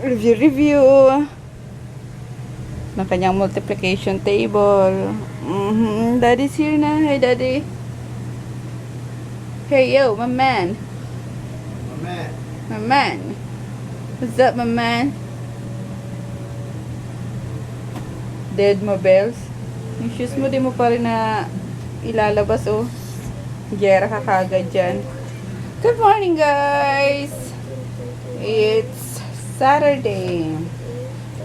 review ng kanyang multiplication table. Daddy's here na. Hey, Daddy. Hey, yo, my man. My man. What's up, my man? Dead mobiles. Yung shoes mo, di mo pa rin na ilalabas, oh. Gera ka kagad dyan. Good morning, guys! It's Saturday.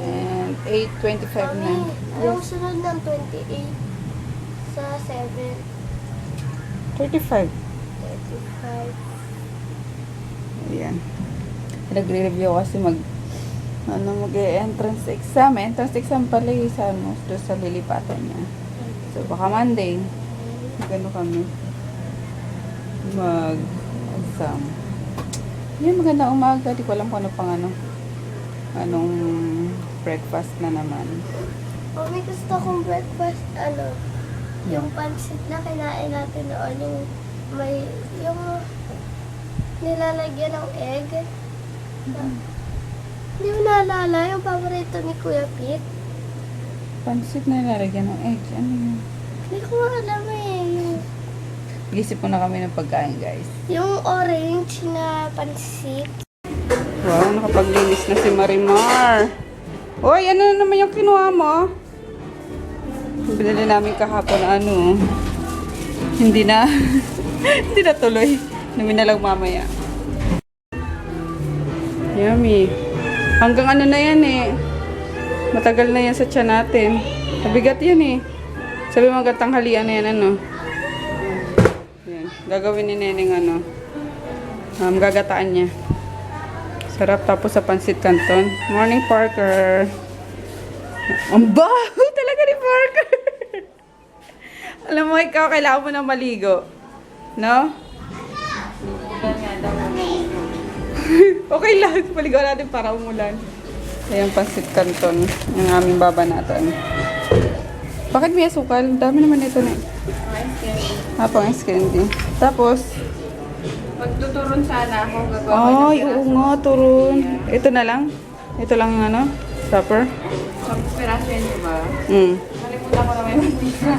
And 8:25 na. Yung sunod ng 28 sa 7. 35. 35. Ayan. Nagre-review kasi mag-entrance exam. Entrance exam pala yung sa, doon sa lilipatan niya. So, baka Monday. Gano kami mag-exam. Yan, maganda umaga. Di ko alam kung ano pang anong breakfast na naman. May gusto kong breakfast, yung pansit na kinain natin noon, yung nilalagyan ng egg. Hindi mo naalala yung paborito ni Kuya Pete? Pansit na nilalagyan ng egg. Ano yun? Hindi ko alam eh. Gisip ko na kami ng pagkain, guys. Yung orange na pansit. Wow, nakapaglinis na si Marimar. Hoy, ano na naman yung kinuha mo? Binili namin kahapon hindi na hindi na tuloy. Namin na lang mamaya. Yummy. Hanggang ano na yan eh. Matagal na yan sa tiyan natin. Mabigat yan eh. Sabi mo hanggang tanghalian na yan Yan. Gagawin ni Neneng gagataan niya. Sarap, tapos sa pansit canton. Morning, Parker. Ang baho talaga ni Parker. Alam mo, ikaw, kailangan mo na maligo. No? Okay lang. Maligo natin para umulan. Ayan, pansit canton. Yung aming babanatan. Bakit may asukal? Dami naman ito na. Pang ice candy. Tapos, magtuturon sana ako. Ay, oo nga, turon. Ito na lang? Ito lang supper? Sa peraso yun, diba? Nalimutan ko na may mag-pizza.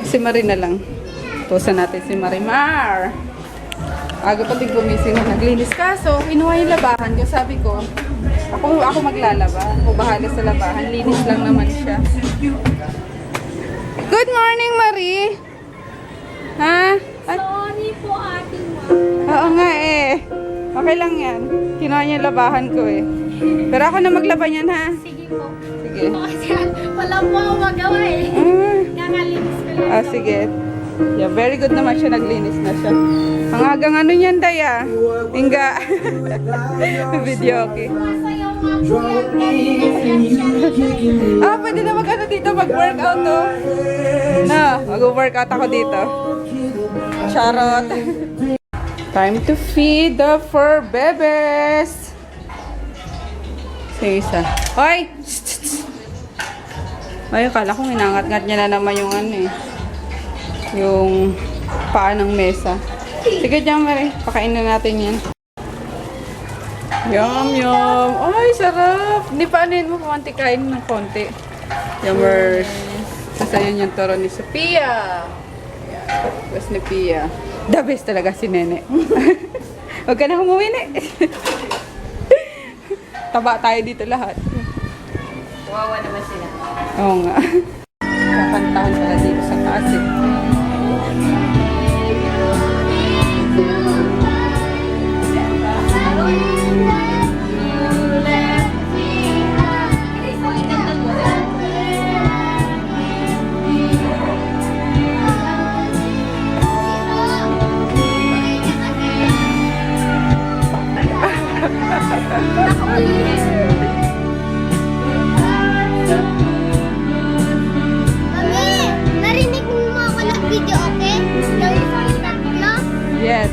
Si Marie na lang. Tusan natin si Marimar. Aga pati gumising na naglinis. Kaso, kinuha yung labahan ko. Sabi ko, ako maglalaba. Ako bahala sa labahan. Linis lang naman siya. Good morning, Marie! Ha? Sorry po, ating Oo nga eh. Okay lang yan. Kinuha niya yung labahan ko eh. Pero ako na maglaban yan, ha? Sige po. Sige. Wala po ako magawa eh. Kakalinis ko lang. Sige. Yeah, very good naman siya. Naglinis na siya. Ang agang niyan, Daya? Hingga. Video, okay. Pwede na dito. Mag-workout, oh. Mag-workout ako dito. Charot. Time to feed the fur bebes. Sige, isa. Hoy! Ay, akala kong inangat-ngat niya na naman yung paa ng mesa. Sige dyan, Marie. Pakainin natin yan. Yum, yum. Ay, sarap. Hindi pa mo pamantikain ng konti. Yummers. Sasayon yung toro ni Sophia. Tapos ni Pia. The best talaga si Nene. Huwag ka na umuwi, ne. Taba tayo dito lahat. Wawa naman sila. Oo nga. Kakantahan pala dito sa taas eh. Yes.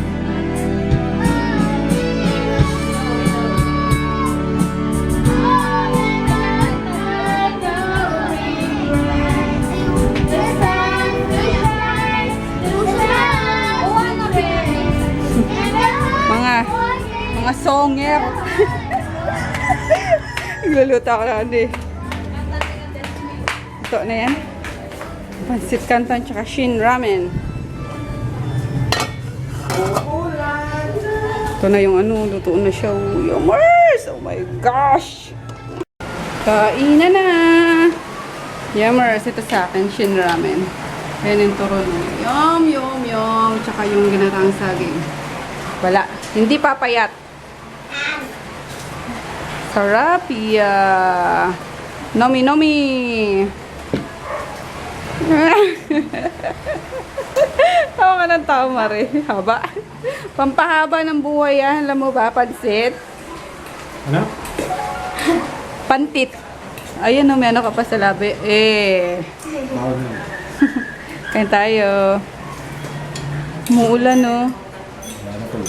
Mga songer. Nagluluto ako na ano eh. Ito na yan. Pansit canton tsaka Shin ramen. Ito na yung ano, luto na siya. Yummers! Oh my gosh! Kainan na! Yummers, ito sa akin, Shin ramen. Ayan yung turon. Yum, yum, yum. Tsaka yung ginatang saging. Wala. Hindi papayat. Sarap, yeah. Nomi, nomi. Tawa ka ng tao, Mari. Haba. Pampahaba ng buhay yan. Alam mo ba, pansit? Ano? Pantit. Ayun, no, may ano ka pa sa labi. Eh. Bawal na. Kain tayo. Umuulan, no? Wala na to.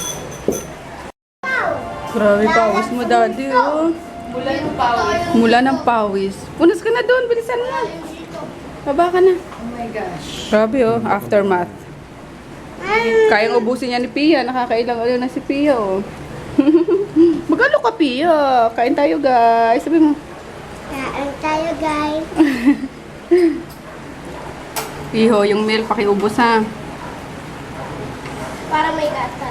Grabe, pawis mo, daddy, oh. Mula ng pawis. Punas ka na doon, bilisan mo. Baba ka na. Oh my gosh. Grabe, oh. Aftermath. Kayang ubusin niya ni Pia. Nakakailang ulo na si Pia, oh. Magalo ka, Pia. Kain tayo, guys. Sabi mo. Kain tayo, guys. Iho, yung milk, pakiubos, ha. Para may gata.